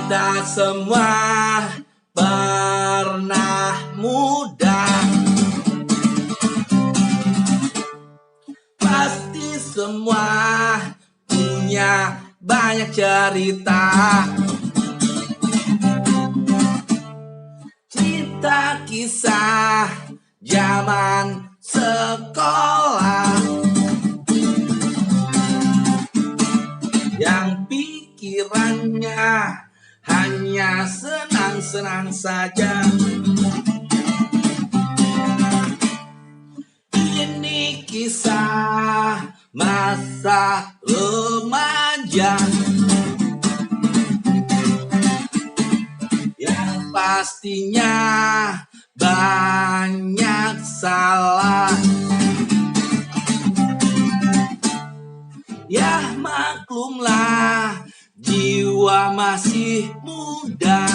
Kita semua pernah muda, pasti semua punya banyak cerita. Cerita kisah zaman sekolah yang pikirannya hanya senang-senang saja. Ini kisah masa remaja yang pastinya banyak salah. Ya maklumlah, jiwa masih muda,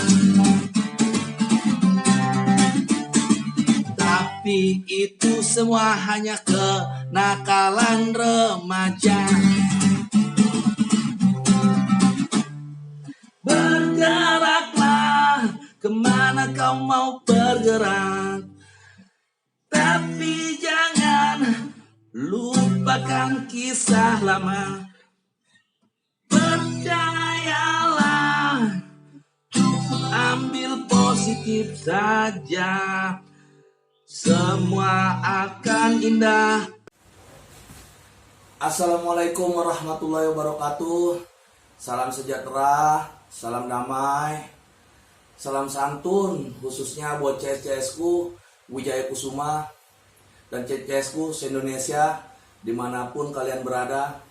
tapi itu semua hanya kenakalan remaja. Bergeraklah kemana kau mau bergerak, tapi jangan lupakan kisah lama. Percayalah, cukup ambil positif saja, semua akan indah. Assalamualaikum warahmatullahi wabarakatuh. Salam sejahtera, salam damai, salam santun, khususnya buat CS-CS-ku Wijaya Kusuma dan CS-CS-ku se-Indonesia dimanapun kalian berada.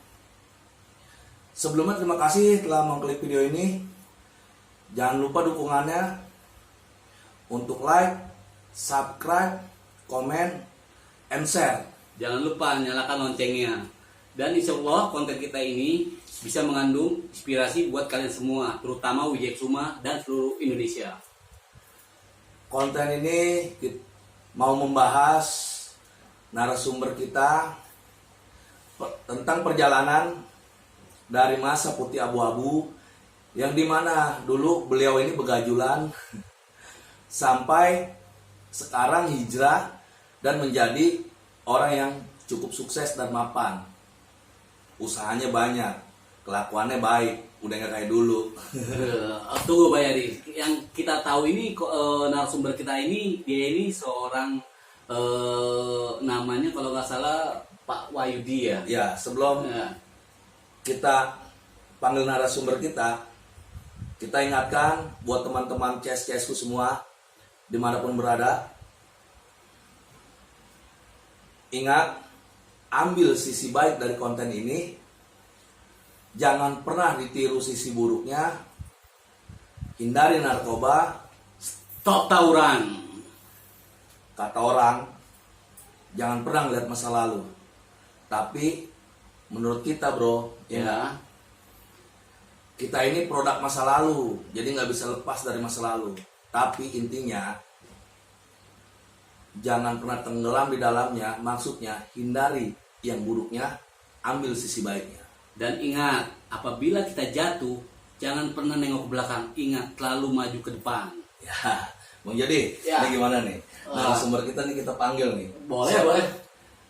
Sebelumnya terima kasih telah mengklik video ini. Jangan lupa dukungannya untuk like, subscribe, komen, and share. Jangan lupa nyalakan loncengnya. Dan insya Allah konten kita ini bisa mengandung inspirasi buat kalian semua, terutama Wijaya Kusuma dan seluruh Indonesia. Konten ini mau membahas narasumber kita tentang perjalanan dari masa putih abu-abu, yang dimana dulu beliau ini begajulan sampai sekarang hijrah dan menjadi orang yang cukup sukses dan mapan. Usahanya banyak, kelakuannya baik, udah nggak kayak dulu. Tunggu Pak Yadi, yang kita tahu ini narasumber kita ini, dia ini seorang namanya kalau nggak salah Pak Wahyudi ya. Ya, sebelum kita panggil narasumber kita ingatkan buat teman-teman CS-CS-ku semua dimanapun berada, ingat, ambil sisi baik dari konten ini, jangan pernah ditiru sisi buruknya, hindari narkoba, stop tawuran. Kata orang, jangan pernah melihat masa lalu, tapi menurut kita bro, ya, kita ini produk masa lalu, jadi nggak bisa lepas dari masa lalu. Tapi intinya, jangan pernah tenggelam di dalamnya. Maksudnya hindari yang buruknya, ambil sisi baiknya. Dan ingat, apabila kita jatuh, jangan pernah nengok ke belakang. Ingat, selalu maju ke depan. Ya, Bang Jadi, ya. Ini gimana nih? Narasumber kita nih kita panggil nih. Boleh, Siapa? boleh.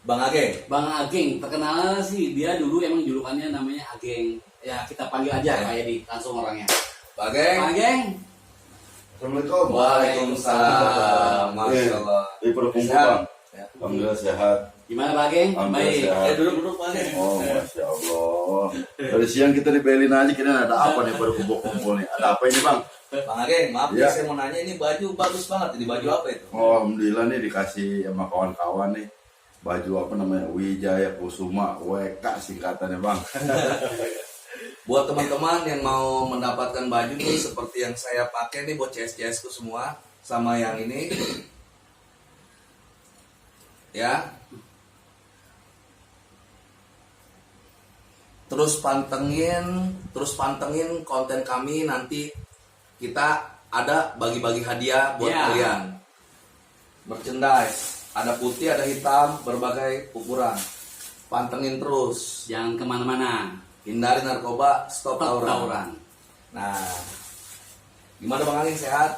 Bang Ageng. Bang Ageng, terkenal sih dia dulu emang julukannya namanya Ageng. Ya kita panggil aja Pak Yadi, langsung orangnya. Pak Ageng. Pak Ageng. Assalamualaikum. Waalaikumsalam. Masya Allah. Bang. Alhamdulillah sehat. Gimana Pak Ageng? Baik. Sehat. Duduk Pak Ageng. Oh, Masya Allah. Dari siang kita dibelin aja, kita ada apa nih baru kumpul-kumpul nih? Ada apa ini Bang? Bang Ageng, maaf Ya. saya mau nanya, ini baju bagus banget. Ini baju apa itu? Oh, Alhamdulillah nih dikasih sama kawan-kawan nih. Baju apa namanya? Wijaya Kusuma WK singkatannya Bang. Buat teman-teman yang mau mendapatkan baju nih seperti yang saya pakai nih buat CS-CS ku semua, sama yang ini, ya. Terus pantengin konten kami, nanti kita ada bagi-bagi hadiah buat kalian. Merchandise, ada putih, ada hitam, berbagai ukuran. Pantengin terus. Jangan kemana-mana. Hindari narkoba, stop tawuran. Tawuran. Nah, Gimana Bang Ageng, sehat?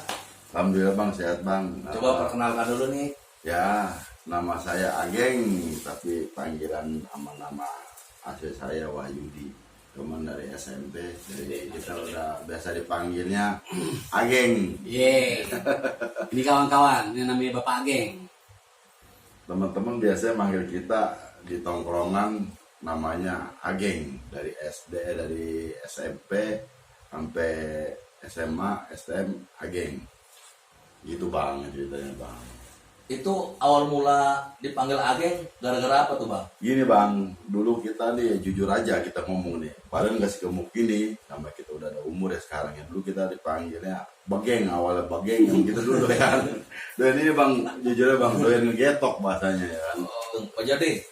Alhamdulillah bang, sehat bang. Coba perkenalkan dulu nih. Ya, nama saya Ageng, tapi panggilan nama asli saya Wahyudi, teman dari SMP. Jadi kita udah biasa dipanggilnya Ageng. Yeay. Ini kawan-kawan, ini namanya Bapak Ageng. Teman-teman biasanya manggil kita di tongkrongan namanya Ageng, dari SD, dari SMP sampai SMA, STM Ageng. Gitu bang ceritanya bang. Itu awal mula dipanggil Ageng gara-gara apa tuh Bang? Gini bang, dulu kita nih jujur aja kita ngomong nih, padahal nggak gemuk ini, sama kita udah ada umur ya sekarang ya. Dulu kita dipanggilnya Bageng, awalnya Bageng yang gitu dulu ya. Dan ini bang, jujurnya bang, doyan ngegetok bahasanya ya kan. Oh, jadi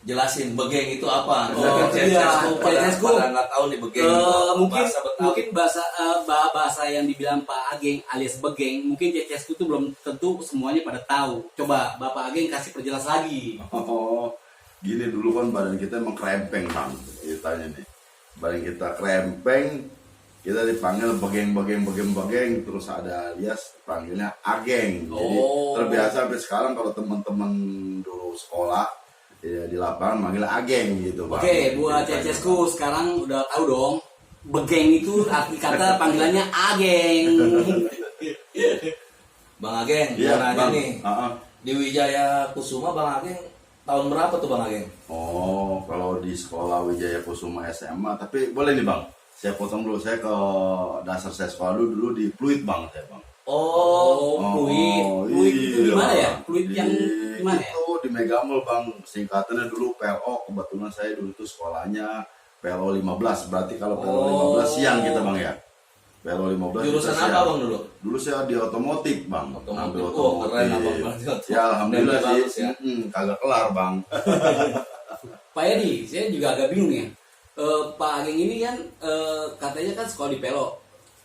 jelasin Begeng itu apa? Oh, iya. pada CSGO. nggak tahu nih Begeng itu apa. Mungkin Bahasa Betawi. mungkin bahasa yang dibilang Pak Ageng alias Begeng, mungkin CCS itu belum tentu semuanya pada tahu. Coba Bapak Ageng kasih perjelas lagi. Oh, gini dulu kan badan kita emang krempeng bang, ceritanya nih. Badan kita krempeng, kita dipanggil Bageng, terus ada alias panggilnya Ageng. Jadi Oh. terbiasa sampai sekarang kalau teman-teman dulu sekolah ya, di lapangan manggil Ageng gitu bang. Oke, buat Ceritanya, CCSku sekarang udah tahu dong. Begeng itu arti kata panggilannya Ageng. Bang Ageng, Iya, mau nanya bang. nih. Di Wijaya Kusuma Bang Ageng tahun berapa tuh Bang Ageng? Oh, kalau di sekolah Wijaya Kusuma SMA, tapi boleh nih bang, saya potong dulu, saya ke dasar saya sekolah dulu di Pluit bang, saya bang. Oh, Pluit. Pluit itu iya. di mana ya? Pluit Di- yang di mana ya? Itu di Megamall bang, singkatannya dulu PLO, kebetulan saya dulu tuh sekolahnya PLO 15, berarti kalau PLO 15 siang kita bang ya. PLO 15 Jurusan kita apa siang. Bang dulu? Dulu saya di otomotif bang. Otomotif. Ambil Oh, keren Abang berarti otomotif. Ya alhamdulillah Nilai sih, bagus ya. kagak kelar bang. Pak Yadi, saya juga agak bingung ya. Pak Ageng ini kan katanya kan sekolah di Pelo.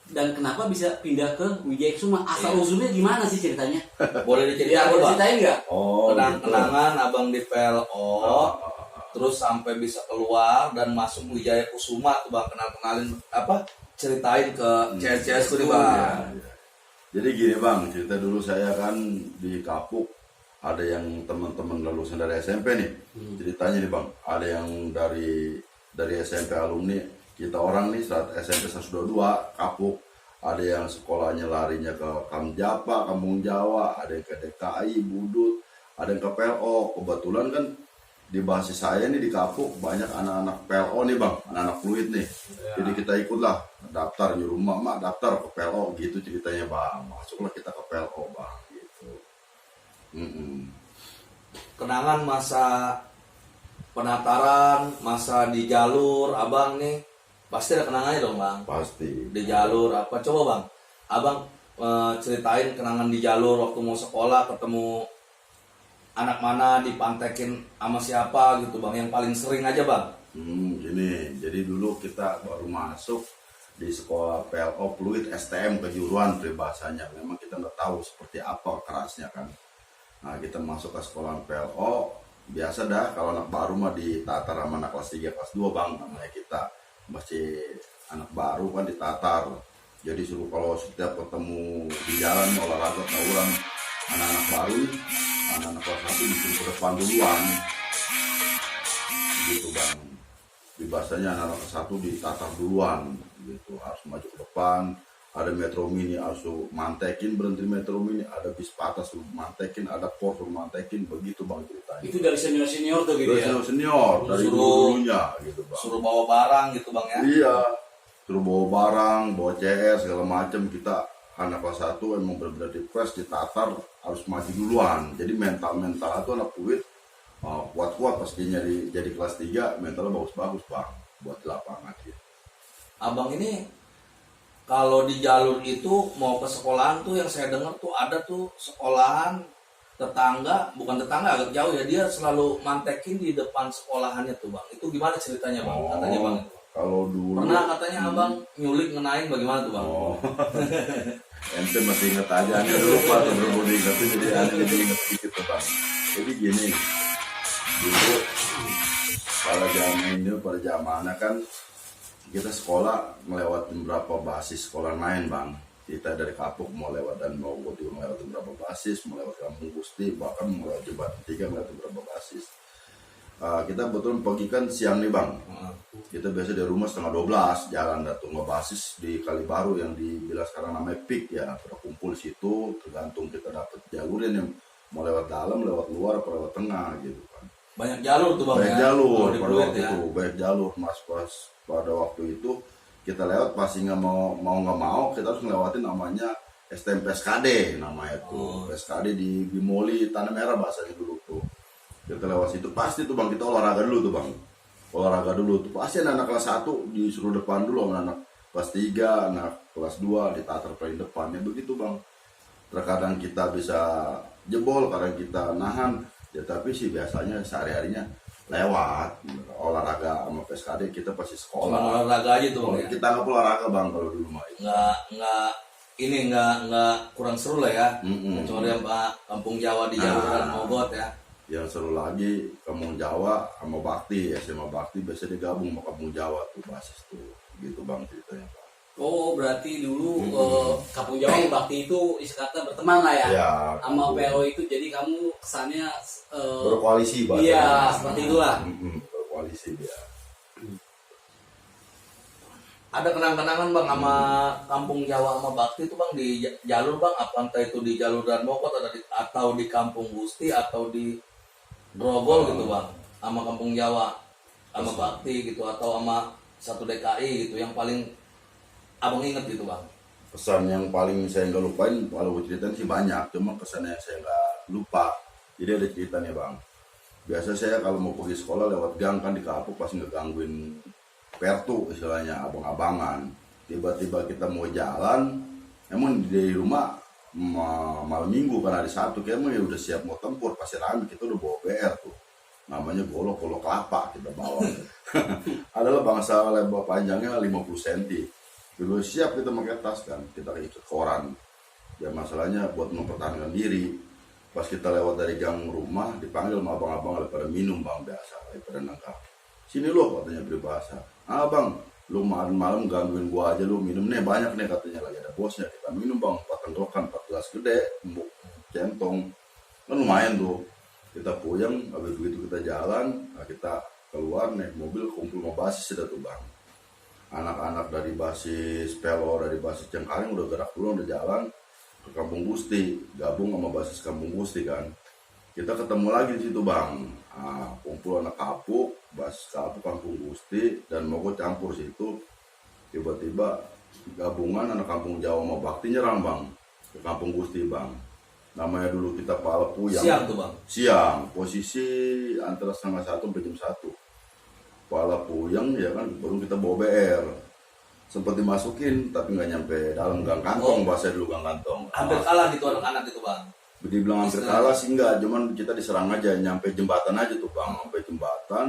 Dan kenapa bisa pindah ke Wijaya Kusuma? Asal usulnya gimana sih ceritanya? Boleh Ya, diceritain boleh Bang? ceritain nggak? Oh, gitu. Kenang-kenangan Abang di PLO, terus sampai bisa keluar dan masuk Wijaya Kusuma tuh Bang, kenalin apa? Ceritain ke CS tuh nih Bang. Iya, iya. Jadi gini bang, cerita dulu saya kan di Kapuk, ada yang teman-teman lulusan dari SMP nih. Ceritanya nih bang, ada yang dari SMP alumni kita orang nih saat SMP 122 Kapuk, ada yang sekolahnya larinya ke Kamjapa, Kampung Jawa, ada yang ke DKI, Budut, ada yang ke PLO. Kebetulan kan di basis saya nih di Kapuk banyak anak-anak PLO nih bang, anak-anak fluid nih. Jadi kita ikutlah daftar, nyuruh mak daftar ke PLO gitu ceritanya bang. Masuklah kita ke PLO bang gitu. Kenangan masa penataran, masa di jalur Abang nih, pasti ada kenangannya dong Bang. Pasti. Di jalur apa? Coba Bang, Abang ceritain kenangan di jalur waktu mau sekolah, ketemu anak mana, dipantekin sama siapa gitu Bang, yang paling sering aja Bang. Gini, jadi dulu kita baru masuk di sekolah PLO Pluit STM kejuruan peribahasanya. Memang kita nggak tahu seperti apa kerasnya kan. Nah kita masuk ke sekolah PLO, biasa dah kalau anak baru mah ditatar sama anak kelas 3, kelas 2 bang, namanya kita masih anak baru kan ditatar. Jadi suruh kalau setiap ketemu di jalan olahraga tawuran, anak-anak baru nih, anak-anak kelas 1 disuruh ke depan duluan gitu bang. Di bahasanya anak-anak kelas 1 ditatar duluan gitu, harus maju ke depan. Ada metro mini harus mantekin, berhenti metro mini, ada bis patah suruh mantekin, ada pos suruh mantekin, begitu bang ceritanya. Itu dari senior-senior tuh gitu ya? Senior dari Suruh- dulunya gitu bang. Suruh bawa barang gitu Bang ya. Iya, suruh bawa barang, bawa CS segala macam. Kita anak kelas 1 emang benar-benar di press, ditatar, harus maju duluan. Jadi mental itu anak fluid kuat-kuat pas dia jadi kelas 3, mentalnya bagus-bagus bang buat di lapangan gitu. Abang ini kalau di jalur itu mau ke sekolahan tuh yang saya dengar tuh ada tuh sekolahan tetangga, bukan tetangga agak jauh ya, dia selalu mantekin di depan sekolahannya tuh Bang. Itu gimana ceritanya Bang? Katanya Bang. Kalau dulu Pernah katanya Abang nyulik ngenain bagaimana tuh Bang? Oh. Ente masih inget aja, aneh lupa tuh berbudi inget tuh, jadi aneh jadi inget sedikit tuh bang. Jadi gini, dulu pada zamannya kan kita sekolah ngelewatin berapa basis sekolah main bang. Kita dari Kapuk mau lewat dan mau juga melewati beberapa basis, mau lewat Kampung Gusti, bahkan mau lewat Jembatan 3 melewati beberapa basis. Kita betul pergi kan siang nih bang. Kita biasa dari rumah setengah 12 jalan datang ke basis di Kalibaru yang dibilang sekarang namanya PIK ya. Kita kumpul situ, tergantung kita dapat jalurnya yang mau lewat dalam, lewat luar, atau lewat tengah gitu kan. Banyak jalur tuh bang. Banyak ya? jalur Kalau di pada Pluit waktu ya. itu, banyak jalur mas pas pada waktu itu kita lewat pasti nggak nggak mau kita harus ngelewatin namanya STM PSKD namanya tuh PSKD di Bimoli Tanah Merah bahasanya dulu tuh. Kita lewat situ pasti tuh bang, kita olahraga dulu tuh bang, olahraga dulu tuh pasti anak kelas 1 disuruh depan dulu, anak kelas 3, anak kelas 2 ditatar paling depannya begitu bang. Terkadang kita bisa jebol karena kita nahan ya, tapi sih biasanya sehari-harinya lewat olahraga sama PSKD kita pasti Cuma sekolah. olahraga aja tuh bang. Ya? Kita nggak olahraga bang kalau dulu mah. Nggak kurang seru lah ya. Mm-mm. Kecuali yang Pak Kampung Jawa di Jaluran Mogot ya. Yang seru lagi Kampung Jawa sama Bakti, SMA Bakti biasa digabung sama Kampung Jawa tuh basis tuh gitu bang ceritanya bang. Oh berarti dulu Kampung Jawa sama Bakti itu istilah berteman lah ya. Ya, Sama gitu. PLO itu jadi kamu kesannya Berkoalisi bang. iya seperti itulah. Berkoalisi dia. Ada kenang-kenangan bang sama Kampung Jawa sama Bakti itu bang di jalur bang, apa entah itu di jalur dan Mogot atau di Kampung Gusti atau di Grogol gitu bang, sama Kampung Jawa sama Bakti gitu atau sama satu DKI gitu yang paling abang inget gitu bang. Kesan yang paling saya nggak lupain kalau ceritain sih banyak, cuma kesan yang saya nggak lupa. Jadi ada ceritanya bang. Biasa saya kalau mau pergi sekolah lewat gang kan di Kapuk pasti ngegangguin pertu istilahnya abang-abangan. Tiba-tiba kita mau jalan, emang dari rumah malam minggu kan hari Sabtu, kayak emang ya udah siap mau tempur pasti rame, kita udah bawa BR tuh. Namanya golok kelapa kita bawa. Adalah bangsa lebar panjangnya 50 cm. Dulu siap kita pakai tas kan, kita ikut koran. Ya masalahnya buat mempertahankan diri. Pas kita lewat dari gang rumah, dipanggil sama abang-abang pada minum bang biasa, pada nangkap. Sini lo katanya berbahasa. Bang, lu malam-malam gangguin gua aja lu minum nih banyak nih katanya lagi ada bosnya. Kita minum bang, 4 tengkrokan, 4 gelas gede, centong. Kan lumayan tuh. Kita puyeng, habis begitu kita jalan, kita keluar naik mobil kumpul sama basis sudah tuh bang. Anak-anak dari basis Pelo, dari basis Cengkareng udah gerak dulu, udah jalan ke Kampung Gusti, gabung sama basis Kampung Gusti kan. Kita ketemu lagi di situ bang, kumpul anak Kapuk, basis Kapuk Kampung Gusti dan mau campur situ. Tiba-tiba gabungan anak Kampung Jawa sama Bakti nyerang bang ke Kampung Gusti bang. Namanya dulu kita Pala Puyang. Siang tuh bang. Siang, posisi antara 1:30 sampai jam 1. Pala Puyang ya kan, baru kita bawa BR. Sempat dimasukin tapi nggak nyampe dalam gang kantong, bahasa dulu gang kantong. Hampir kalah gitu anak-anak itu bang. Dibilang hampir kalah sih enggak, cuman kita diserang aja, nyampe jembatan aja tuh bang, sampai jembatan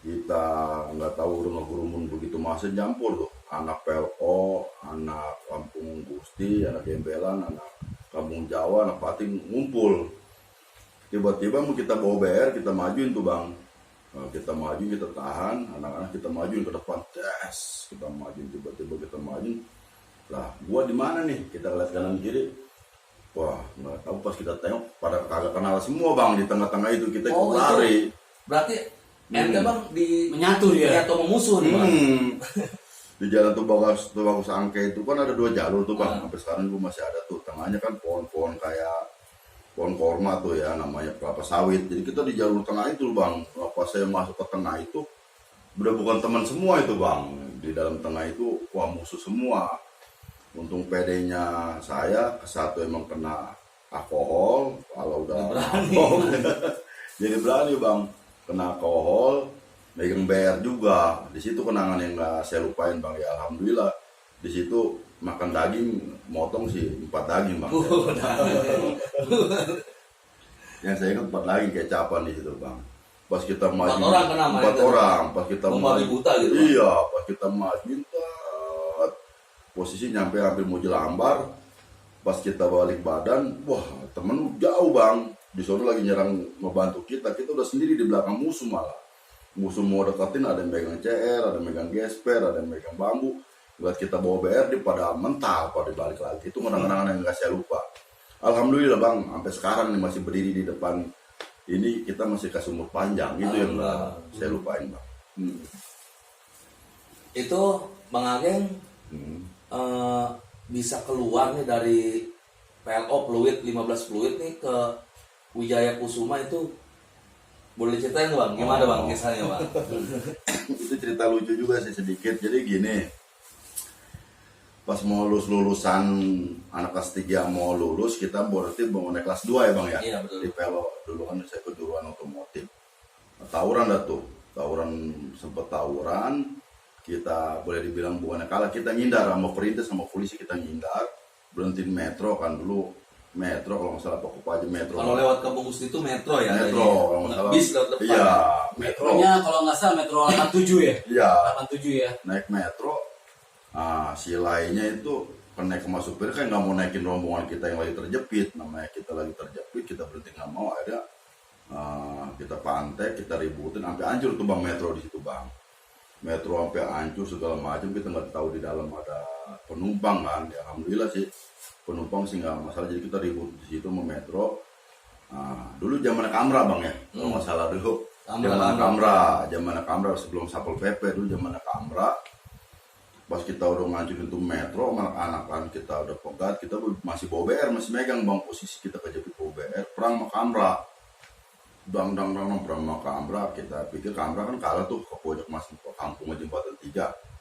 kita nggak tahu rumah gurumun begitu masih nyampur tuh, anak PLO, anak Kampung Gusti, anak Gembelan, anak Kampung Jawa, anak Pating ngumpul. Tiba-tiba mau kita bawa BR, kita majuin tuh bang. Nah, kita maju, kita tahan, anak-anak kita majuin ke depan, tes, kita majuin, tiba-tiba kita majuin. Lah, gua di mana nih? Kita lihat kanan kiri. Wah, nggak tahu pas kita tengok pada kagak kenal semua bang di tengah-tengah itu kita ikut lari. Berarti ente bang di Menyatu dia. atau memusuh nih bang. Di jalan Tubagus Angke itu kan ada 2 jalur tuh bang. Sampai sekarang gua masih ada tuh. Tengahnya kan pohon-pohon kayak pohon korma tuh ya, namanya kelapa sawit. Jadi kita di jalur tengah itu bang. Pas saya masuk ke tengah itu udah bukan teman semua itu bang. Di dalam tengah itu wah musuh semua. Untung PD-nya saya ke satu emang kena alkohol, kalau udah alkohol jadi berani bang, kena alkohol, megang BR juga. Di situ kenangan yang nggak saya lupain bang ya, alhamdulillah. Di situ makan daging, motong sih 4 daging bang. Yang saya ingat 4 daging kecapan di situ bang. Pas kita maju 4 orang kena 4 orang, pas kita membabi buta gitu bang. iya, pas kita maju posisi nyampe hampir mau jelambar. Pas kita balik badan, wah temen jauh bang, di sana lagi nyerang membantu kita udah sendiri di belakang musuh malah. Musuh mau deketin, ada yang megang CR, ada yang megang gesper, ada yang megang bambu. buat kita bawa BR di pada mental pada balik lagi itu kenangan-kenangan yang nggak saya lupa. Alhamdulillah bang, sampai sekarang nih masih berdiri di depan ini kita masih kasih umur panjang itu yang nggak saya lupain bang. Itu Bang Ageng bisa keluar nih dari PLO Fluid 15 Fluid nih ke Wijaya Kusuma itu boleh ceritain bang, gimana bang kisahnya bang? Itu cerita lucu juga sih sedikit. Jadi gini, pas mau lulusan anak kelas 3 mau lulus, kita berarti mau naik kelas 2 ya bang ya? Iya betul. Di Pelo, dulu kan saya kejuruan otomotif. Tawuran dah tuh, sempet tawuran, kita boleh dibilang bukannya kalah, kita ngindar sama perintah sama polisi, kita ngindar, berhentiin metro kan dulu. Metro kalau nggak salah Pokok aja metro. Kalau lewat ke Bungkus itu metro ya? Metro kalau nggak salah. Bis lewat depan. Iya, metro. Metronya kalau nggak salah metro 87 ya? Iya. 87 ya. Naik metro, si lainnya itu kan naik sama supir kan nggak mau naikin rombongan kita yang lagi terjepit. Namanya kita lagi terjepit, kita berhenti nggak mau. Ada kita pantai, kita ributin, sampai hancur tuh bang metro di situ bang. Metro sampai hancur segala macam, kita nggak tahu di dalam ada penumpang kan. Ya, alhamdulillah sih penumpang sih nggak masalah, jadi kita ribut di situ sama metro. Dulu zaman Kamra bang ya, kalau nggak salah dulu. Zaman Kamra sebelum Satpol PP dulu zaman Kamra. Pas kita udah ngancurin tuh metro, anak-anak kan kita udah pegat, kita masih bawa BR, masih megang bang posisi kita kejepit bawa BR, perang sama Kamra. Dang perang sama Kamra, kita pikir Kamra kan kalah tuh ke pojok masuk ke kampung Jembatan 3.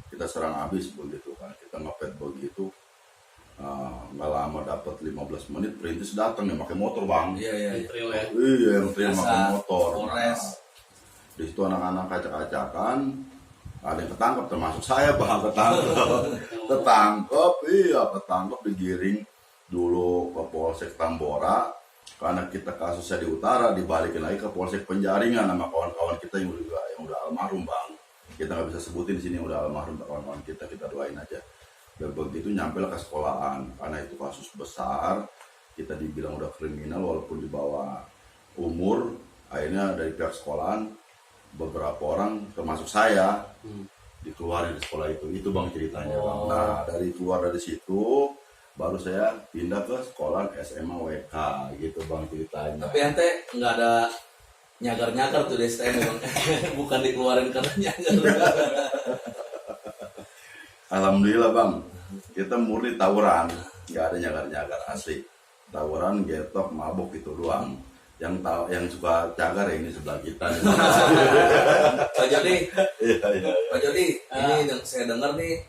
Kita serang habis begitu kan, kita ngepet begitu. Nggak lama dapat 15 menit perintis datang yang pakai motor bang. Iya. Trio ya. Iya yang tren pakai motor. Polres. Di situ anak-anak acak-acakan, ada yang ketangkep termasuk saya bang ketangkep digiring dulu ke Polsek Tambora karena kita kasusnya di utara, dibalikin lagi ke Polsek Penjaringan sama kawan-kawan kita yang udah almarhum bang. Kita nggak bisa sebutin di sini udah almarhum kawan-kawan kita doain aja. Dan begitu nyampe ke sekolahan, karena itu kasus besar, kita dibilang udah kriminal walaupun di bawah umur. Akhirnya dari pihak sekolahan beberapa orang termasuk saya dikeluarin dari sekolah itu bang ceritanya bang. Nah dari keluar dari situ baru saya pindah ke sekolah SMA WK gitu bang ceritanya. Tapi ente nggak ada nyagar tuh di STM bang, bukan dikeluarin karena nyagar. Alhamdulillah bang, kita murni tawuran, nggak ada nyagar asli. Tawuran, getok, mabuk itu doang. Yang suka cagar ya ini sebelah kita. Pak Jody, Iya. Pak Jody, ini saya dengar nih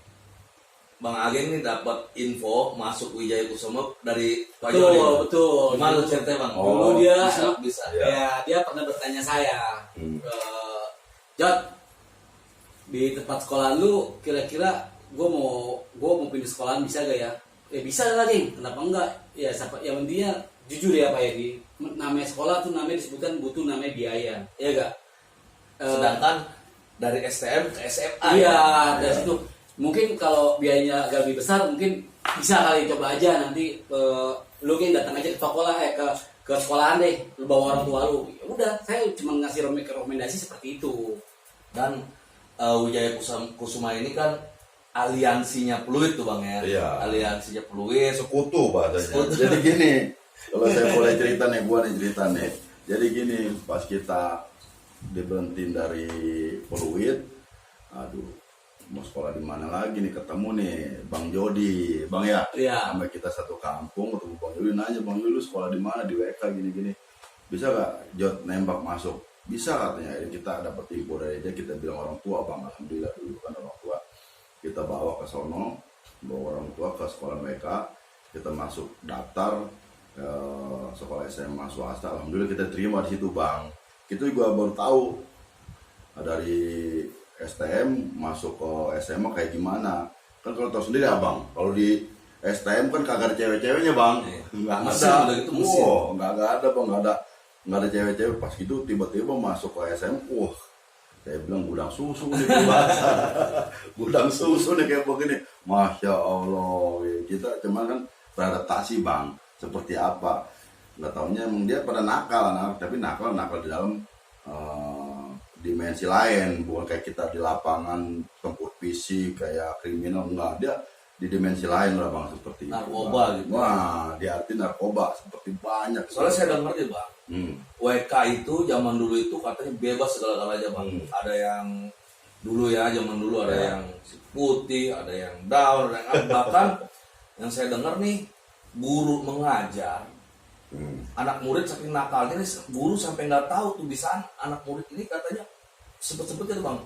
Bang Ageng nih dapat info masuk Wijaya Kusuma dari Pak Jody. Betul. Gimana ceritanya bang? Dulu dia bisa. Ya, dia pernah bertanya saya, Jod, di tempat sekolah lu kira-kira gue mau pindah sekolahan bisa gak ya? Bisa lagi, kenapa enggak? Ya siapa yang dia jujur ya Pak Edi, namanya sekolah tuh namanya disebutkan butuh namanya biaya, ya gak? Sedangkan dari STM ke SMA. Iya, dari situ mungkin kalau biayanya agak lebih besar mungkin bisa kali coba aja nanti lu kan datang aja ke toko lah ke sekolahan deh, lu bawa orang tua lu. Ya udah, saya cuma ngasih rekomendasi seperti itu. Dan Wijaya Kusuma ini kan aliansinya Fluid tuh bang ya. Iya. Aliansinya Fluid. Sekutu bahasanya. Jadi gini, kalau saya boleh cerita nih, Jadi gini, pas kita diberhentiin dari Fluid, aduh, mau sekolah di mana lagi nih, ketemu nih Bang Jody, Bang ya. Iya. Sampai kita satu kampung, ketemu Bang Jody, nanya Bang Jody lu sekolah di mana, di WK gini-gini. Bisa gak Jod nembak masuk? Bisa katanya. Akhirnya kita dapat info dari dia, kita bilang orang tua bang, alhamdulillah dulu kan orang tua. Kita bawa ke sono, bawa orang tua ke sekolah WK, kita masuk daftar sekolah SMA swasta, alhamdulillah kita terima di situ bang. Kita juga baru tahu dari STM masuk ke SMA kayak gimana. Kan kalau tahu sendiri abang, kalau di STM kan kagak ada cewek-ceweknya bang, nggak ada. Udah gitu mesin. Nggak ada bang, nggak ada cewek-cewek. Pas gitu tiba-tiba masuk ke SM, saya bilang gudang susu nih bahasa. Gudang susu nih kayak begini. Masya Allah, kita cuman kan beradaptasi bang. Seperti apa? Nggak taunya emang dia pada nakal, tapi nakal di dalam dimensi lain, bukan kayak kita di lapangan tempur fisik kayak kriminal, enggak, dia di dimensi lain lah bang, seperti itu, Narkoba Bang. gitu. Wah, di arti narkoba seperti banyak. Soalnya saya dengar nih bang, Hmm. WK itu zaman dulu itu katanya bebas segala-galanya bang. Ada yang dulu ya, zaman dulu ada Ya. yang putih, ada yang down, ada yang up. Bahkan yang saya dengar nih, guru mengajar, anak murid saking nakalnya nih, guru sampai nggak tahu tuh bisa anak murid ini katanya sempet-sempetnya tuh bang.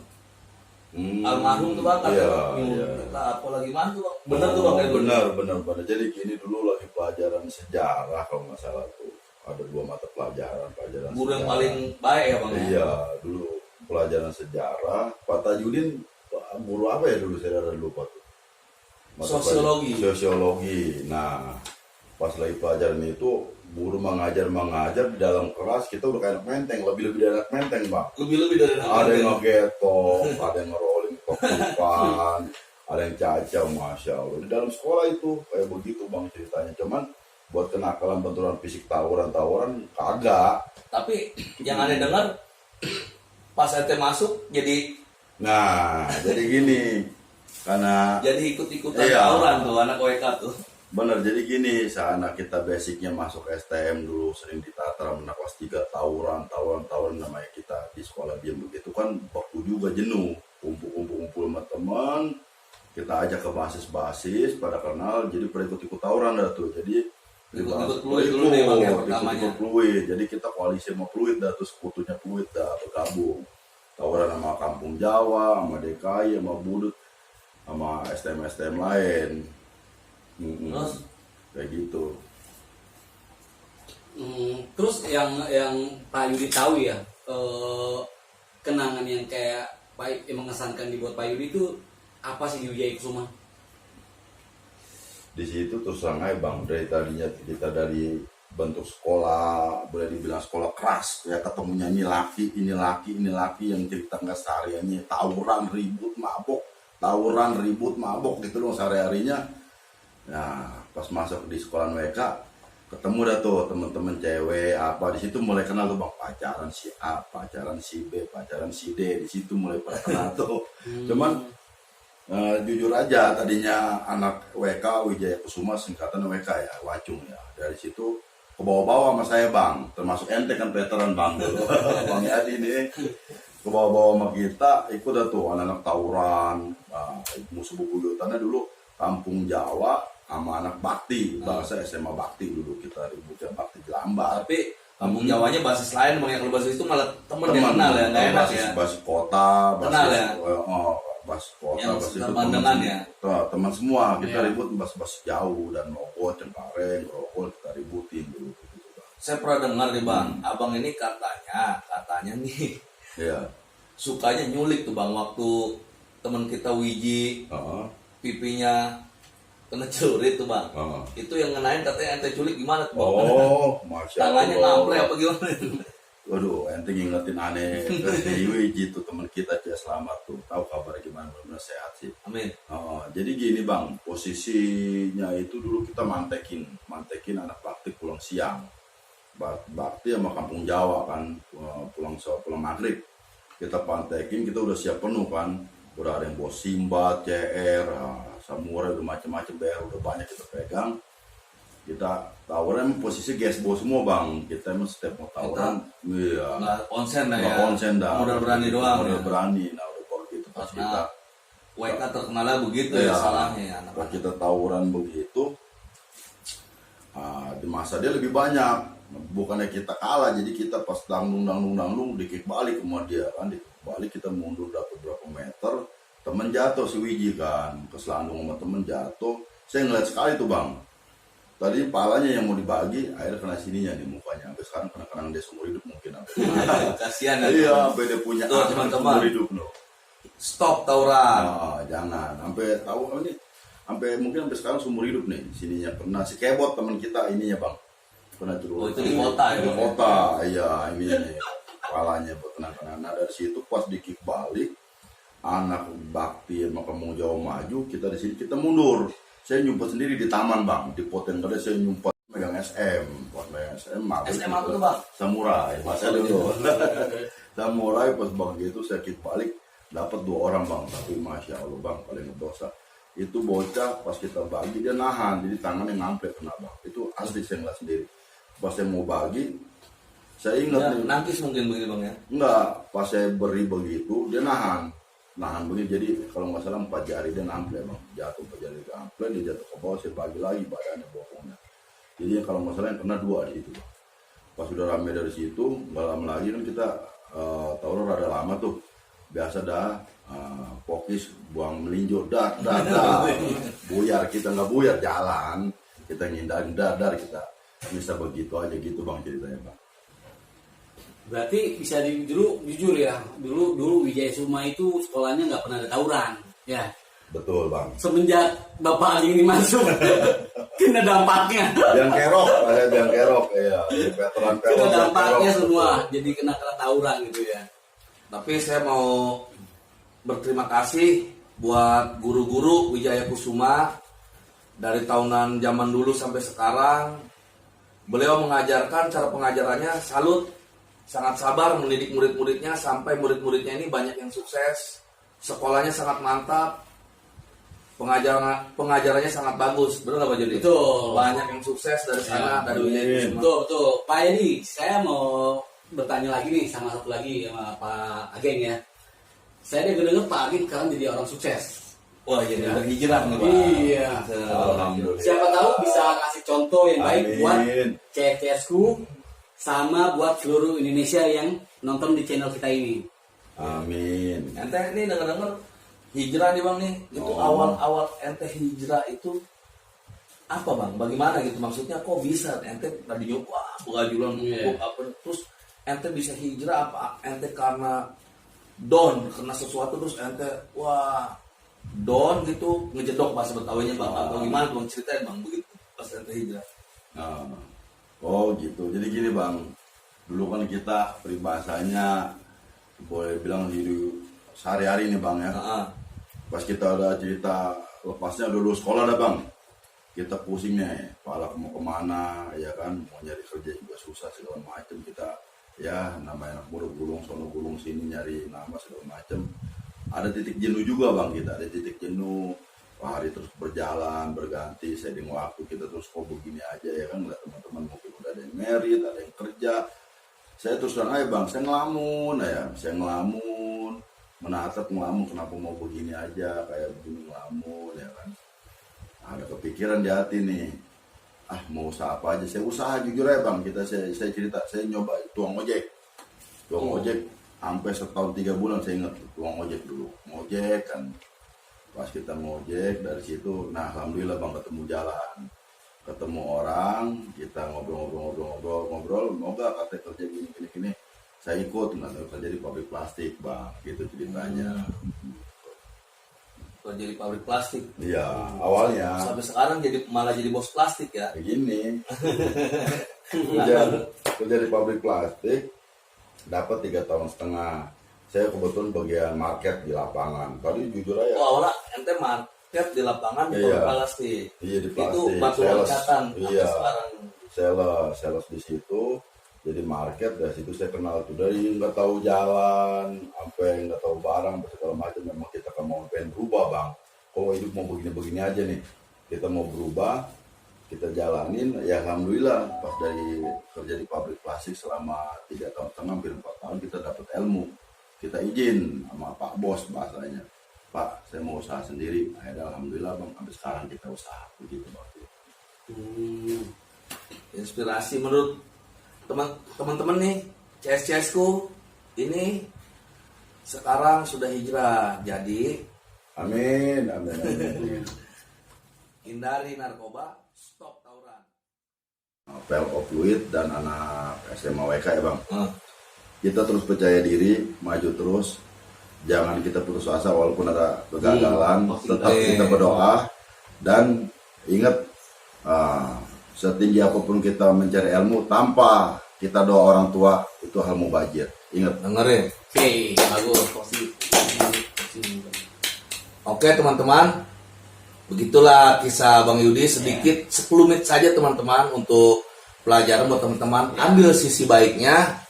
Almarhum tuh bang, katanya Iya, nyuruh iya. kita apa lagi mana tuh bang. Bener tuh bang kayak gitu. benar. Jadi gini, dulu lagi pelajaran sejarah kalau nggak salah tuh. Ada 2 mata pelajaran Guru yang sejarah. paling baik ya bang. Ya? Iya, dulu pelajaran sejarah. Pak Tajudin guru apa ya dulu, saya ada lupa tuh. Sosiologi. Sosiologi. Nah, pas lagi pelajaran itu guru mengajar di dalam kelas, kita udah kayak anak menteng, lebih-lebih dari anak menteng bang. Lebih-lebih dari anak Ada yang murid. ngegetok, ada yang ngerolling tokupan, ada yang caca, masya Allah. Di dalam sekolah itu kayak begitu bang ceritanya. Cuman buat kenakalan benturan fisik, tawuran kagak. Tapi yang aneh dengar pas ente masuk jadi Jadi gini, karena ikut-ikutan Iya. tawuran tuh anak WK tuh. bener, jadi gini, anak kita basicnya masuk STM dulu sering ditata anak kelas 3 tawuran namanya kita di sekolah diam begitu kan, waktu juga jenuh, kumpul sama teman, kita ajak ke basis pada kenal, jadi pada ikut tawuran dah tuh, jadi Ikut Pluit dulu nih bang yang pertamanya. ikut Pluit, jadi kita koalisi sama Pluit dah, terus sekutunya Pluit dah bergabung, tawuran sama Kampung Jawa, sama DKI, sama Budut, sama STM lain. Terus Kayak gitu. Terus yang Pak Yudi tahu ya, kenangan yang kayak yang mengesankan dibuat Pak Yudi itu apa sih di Wijaya Kusuma? Di situ terus terang aja bang, dari tadinya kita dari bentuk sekolah, boleh dibilang sekolah keras, ya ketemunya ini laki yang cerita nggak sehariannya tawuran ribut mabok gitu loh sehari-harinya. Nah pas masuk di sekolah mereka ketemu dah tuh teman-teman cewek apa, di situ mulai kenal tuh bang, pacaran si A, pacaran si B, pacaran si D, di situ mulai pada kenal tuh. Cuman jujur aja, tadinya anak WK Wijaya Kusuma, singkatan WK ya, Wacung ya. Dari situ ke bawah-bawah sama saya bang, termasuk ente kan veteran bang dulu. Bang Yadi nih ke bawah-bawah sama kita, ikut dah tuh anak-anak tawuran. Musuh bebuyutannya dulu Kampung Jawa sama anak Bakti, bahasa SMA Bakti dulu kita ributnya Bakti Jelambar. tapi kampung Jawanya basis lain bang, yang kalau basis itu malah temen yang kenal ya, nggak enak ya. Basis kota, Kenal basis ya? basis kota, Yang basis sepandangan ya? teman semua kita Iya. ribut basis jauh dan Logo, Cengkareng, Grogol kita ributin dulu gitu bang. Saya pernah dengar nih bang, abang ini katanya nih Iya. sukanya nyulik tuh bang, waktu temen kita Wiji Heeh. pipinya kena celurit tuh bang. Itu yang ngenain katanya ente culik gimana tuh bang? Oh, masya Tangannya Allah. ngample apa gimana? Waduh, ente ngingetin aneh ke si Wiji tuh teman kita, dia selamat tuh. Tahu kabar gimana, benar sehat sih. Amin. Jadi gini bang, posisinya itu dulu kita mantekin anak Bakti pulang siang. Bakti sama Kampung Jawa kan, pulang maghrib. Kita pantekin, kita udah siap penuh kan. Udah ada yang bawa Simba, CR, Samurai, udah macam-macam BR, udah banyak kita pegang. Kita tawuran posisi gasbo semua bang. Kita emang setiap mau tawuran, iya. Nggak konsen dah ya. Nggak konsen dah. Modal berani doang. Modal Ya. berani. Nah udah kalau gitu pas kita Karena WK terkenalnya begitu ya Iya. salahnya ya pas anak-anak. kita tawuran begitu, di masa dia lebih banyak. Bukannya kita kalah, jadi kita pas dangdung dikik balik sama dia kan, dikik balik kita mundur dapat berapa meter, temen jatuh si Wiji kan, keselandung sama temen jatuh. Saya ngeliat sekali tuh bang, tadi palanya yang mau dibagi, akhirnya kena sininya di mukanya. Sampai sekarang kena dia seumur hidup mungkin. Kasihan ya. Iya, sampai dia punya Tuh, anak teman-teman. seumur hidup loh. Stop tawuran. Jangan sampai tahu ini, mungkin sampai sekarang seumur hidup nih sininya. Pernah si Kebot teman kita ininya bang, pernah Oh, itu di kota ya, di Bang? kota, iya ini nih kepalanya buat kenang-kenang. Nah dari situ pas dikik balik anak Bakti sama Kampung Jawa maju, kita di sini kita mundur. Saya nyumpet sendiri di taman bang, di pot yang gede saya nyumpet megang SM, pot megang SM. SM apa tuh, Bang? Samurai, masa dulu. Saya mulai pas bang gitu saya kick balik dapat 2 orang bang, tapi masya Allah bang paling dosa itu bocah pas kita bagi dia nahan, jadi tangannya ngampet kena bang, itu asli saya ngeliat sendiri. Pas saya mau bagi, saya ingat Ya, nih, nangkis mungkin begini bang ya. enggak, pas saya beri begitu dia nahan begini, jadi kalau nggak salah 4 jari dia nample bang, jatuh 4 jari ke ample, dia jatuh ke bawah, saya bagi lagi badannya bokongnya, jadi kalau nggak salah yang kena 2 di situ bang. Pas sudah rame dari situ, nggak lama lagi kan kita tahu rada lama tuh, biasa dah pokis buang melinjo, dar buyar, kita nggak buyar jalan, kita ngindarin dar kita bisa begitu aja gitu bang ceritanya bang. Berarti bisa dulu jujur ya, dulu Wijaya Suma itu sekolahnya nggak pernah ada tawuran, ya. Betul bang. Semenjak Bapak Ageng ini masuk, kena dampaknya. Biang kerok, ya, veteran Kena dampaknya kerok. semua, jadi kena tawuran gitu ya. Tapi saya mau berterima kasih buat guru-guru Wijaya Kusuma dari tahunan zaman dulu sampai sekarang. Beliau mengajarkan, cara pengajarannya salut, sangat sabar mendidik murid-muridnya sampai murid-muridnya ini banyak yang sukses. Sekolahnya sangat mantap, pengajarannya sangat bagus. Benar nggak Pak Jody? Betul. Banyak yang sukses dari sana, dari Wijaya Kusuma. Betul. Pak Edi, saya mau bertanya lagi nih sama satu lagi sama Pak Ageng ya. Saya dengar Pak Ageng sekarang jadi orang sukses. Wah, jadi berhijrah nih Pak. Iya. Alhamdulillah. Siapa tahu bisa kasih contoh yang baik Amin. buat CSku sama buat seluruh Indonesia yang nonton di channel kita ini. Amin. Ente ini denger-denger hijrah nih bang nih. Itu Oh. awal-awal ente hijrah itu apa bang? Bagaimana gitu maksudnya? Kok bisa ente tadinya wah begajulan Iya. apa terus ente bisa hijrah apa? Ente karena down karena sesuatu terus ente wah down gitu ngejedok bahasa Betawinya bang atau gimana tuh bang ceritain bang begitu pas ente hijrah. Nah, oh gitu. Jadi gini bang, dulu kan kita peribahasanya boleh bilang hidup sehari-hari nih bang ya. Heeh. Pas kita ada cerita lepasnya dulu sekolah dah bang, kita pusingnya ya, kepala mau kemana ya kan, mau nyari kerja juga susah segala macem, kita ya namanya anak muda gulung sono gulung sini nyari nama segala macem. Ada titik jenuh juga bang kita, ada titik jenuh. Hari terus berjalan berganti seiring waktu kita terus kok begini aja ya kan, ngeliat teman-teman mungkin udah ada yang merit, ada yang kerja. Saya terus terang aja bang, saya ngelamun menatap ngelamun kenapa mau begini aja kayak begini ngelamun ya kan. Ada kepikiran di hati nih, mau usaha apa aja, saya usaha jujur aja bang, saya cerita, saya nyoba tuang ojek sampai setahun 3 bulan. Saya ingat tuang ojek dulu, ngojek kan, pas kita ngojek dari situ, nah alhamdulillah bang ketemu orang, kita ngobrol, mau gak katanya kerja gini, saya ikut, nggak kerja di pabrik plastik bang, gitu ceritanya. Kerja di pabrik plastik. Iya, awalnya Sampai sekarang malah jadi bos plastik ya. begini, kerja di pabrik plastik, dapat 3,5 tahun. Saya kebetulan bagian market di lapangan. Tadi jujur aja. Oh, awalnya ente market di lapangan di Iya. plastik. Iya di Itu plastik. batu loncatan Iya. sekarang. Sales di situ. Jadi market dari situ saya kenal tuh, dari nggak tahu jalan sampai nggak tahu barang segala macam. Memang kita kan mau pengen berubah bang. Kalau hidup mau begini-begini aja nih, kita mau berubah, kita jalanin. Ya alhamdulillah pas dari kerja di pabrik plastik selama 3,5 tahun, hampir 4 tahun kita dapat ilmu. Kita izin sama Pak Bos bahasanya, Pak saya mau usaha sendiri. Akhirnya alhamdulillah bang, sampai sekarang kita usaha begitu bang. Inspirasi menurut teman-teman nih, CS-ku ini sekarang sudah hijrah. Jadi Amin. hindari narkoba, stop tawuran. Pel of Fluid dan anak SMA WK ya bang. Hah. Kita terus percaya diri, maju terus. Jangan kita putus asa walaupun ada kegagalan. Tetap kita berdoa dan ingat setinggi apapun kita mencari ilmu, tanpa kita doa orang tua itu hal mubazir. Ingat. Dengerin. Oke, bagus. Oke teman-teman, begitulah kisah Bang Yudi, sedikit 10 menit saja teman-teman untuk pelajaran buat teman-teman. Ambil sisi baiknya,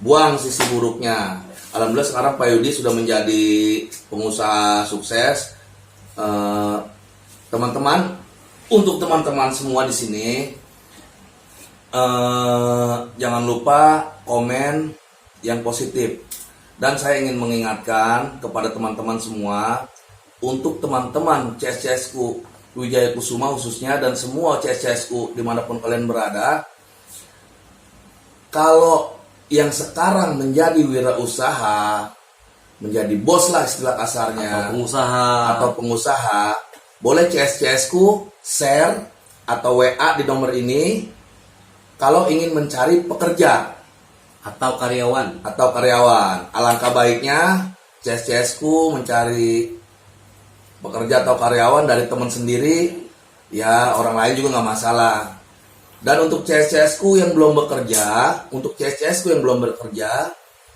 buang sisi buruknya. Alhamdulillah sekarang Pak Yudi sudah menjadi pengusaha sukses. Teman-teman, untuk teman-teman semua di sini, jangan lupa komen yang positif. Dan saya ingin mengingatkan kepada teman-teman semua, untuk teman-teman CS-CSku Wijaya Kusuma khususnya, dan semua CS-CSku dimanapun kalian berada, kalau yang sekarang menjadi wirausaha, menjadi bos lah istilah kasarnya, atau pengusaha, boleh CS-CSku share atau WA di nomor ini kalau ingin mencari pekerja atau karyawan. Alangkah baiknya CS-CSku mencari pekerja atau karyawan dari teman sendiri, ya orang lain juga nggak masalah. Dan untuk CS-CSku yang belum bekerja,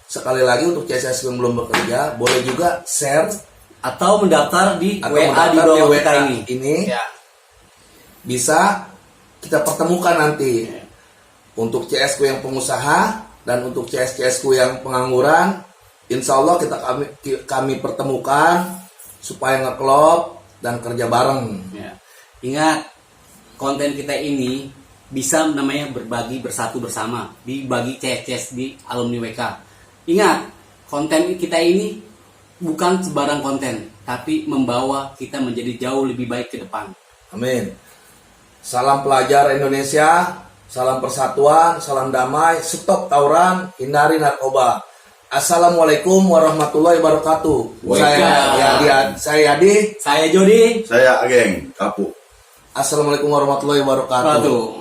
sekali lagi untuk CS-CSku yang belum bekerja, boleh juga share Atau mendaftar di atau WA di mendaftar bawah WA kita ini. Ya. Bisa kita pertemukan nanti. Untuk CS-ku yang pengusaha dan untuk CS-CSku yang pengangguran, insya Allah kami pertemukan supaya ngeklop dan kerja bareng. Ya. Ingat, konten kita ini bisa namanya berbagi bersatu bersama, dibagi CS di alumni WK. Ingat, konten kita ini bukan sebarang konten, tapi membawa kita menjadi jauh lebih baik ke depan. Amin. Salam pelajar Indonesia, salam persatuan, salam damai, stop tawuran, hindari narkoba. Assalamualaikum warahmatullahi wabarakatuh. Saya Yadi. Saya Jody. Saya Ageng Kapuk. Assalamualaikum warahmatullahi wabarakatuh.